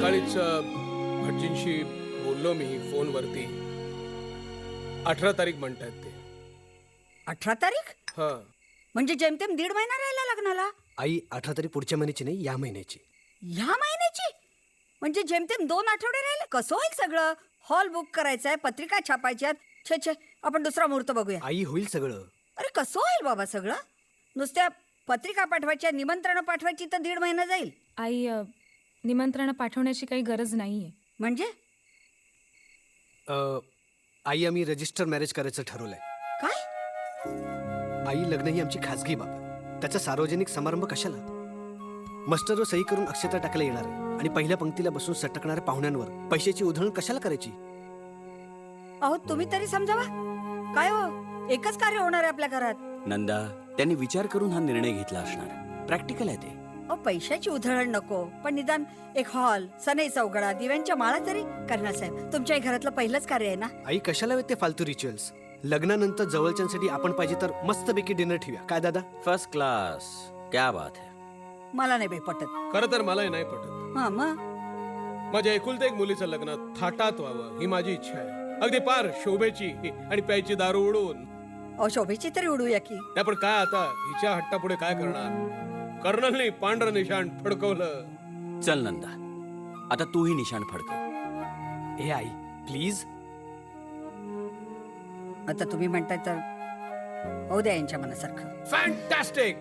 सकाळीच भटजींशी बोललो मी फोनवरती. 18 तारीख म्हणतायत ते. 18 तारीख हा. म्हणजे जेमतेम 1.5 महिना राहिला लग्नाला. आई 18 तारीख पुढच्या महिन्याची नाही, या महिन्याची. ह्या महिन्याची म्हणजे जेमतेम 2 आठवडे राहिले. कसं होईल सगळं? हॉल बुक करायचा आहे, पत्रिका छापायच्यात. छे छे, आपण दुसरा मुहूर्त बघूया. आई होईल सगळं. अरे कसं होईल बाबा सगळं? नुसत्या पत्रिका पाठवायच्या, निमंत्रण पाठवायची तर 1.5 महिना जाईल. आई निमंत्रण पाठवण्याची काही गरज नाहीये. म्हणजे आई आम्ही रजिस्टर मॅरेज करायचं ठरवलंय. काय? आई लग्न ही आमची खासगी बाब आहे. त्याचा सार्वजनिक समारंभ कशाला? मस्टरवर सही करून अक्षता टाकायला येणार आहे आणि पहिल्या पंक्तीला बसून सटकणाऱ्या पाहुण्यांवर पैशाची उधळण कशाला करायची? अहो तुम्ही तरी समजावा. काय हो, एकच कार्य होणार आहे आपल्या घरात. नंदा, त्यांनी विचार करून हा निर्णय घेतला असणार. प्रॅक्टिकल आहे ते. अहो पैशाची उधळण नको, पण निदान एक हॉल, सनई चौघडा, दिव्यांच्या माळा तरी. करणार साहेब, तुमच्या घरातलं पहिलंच कार्य आहे ना. आई कशाला ते फालतू रिच्युअल्स? लग्नानंतर जवळच्यांसाठी आपण पाहिजे तर मस्तपैकी डिनर ठेवूया. काय दादा? First class. क्या बात है. मला नाही बाई पटत. खरं तर मलाही नाही पटत. हा मग माझ्या एकुलत्या एक मुलीचं लग्न थाटात व्हावं ही माझी इच्छा आहे. अगदी पार शोभेची आणि प्यायची दारू उडून. अहो शोभेची तरी उडूया की. नाही पण काय आता हिच्या हट्टापुढे काय करणार? कर्नलने पांढरं निशाण फडकवलं. चल नंदा, आता तूही निशाण फडकव. हे आई प्लीज. आता तुम्ही म्हणताय तर होऊ द्या यांच्या मनासारखं. फॅन्टॅस्टिक.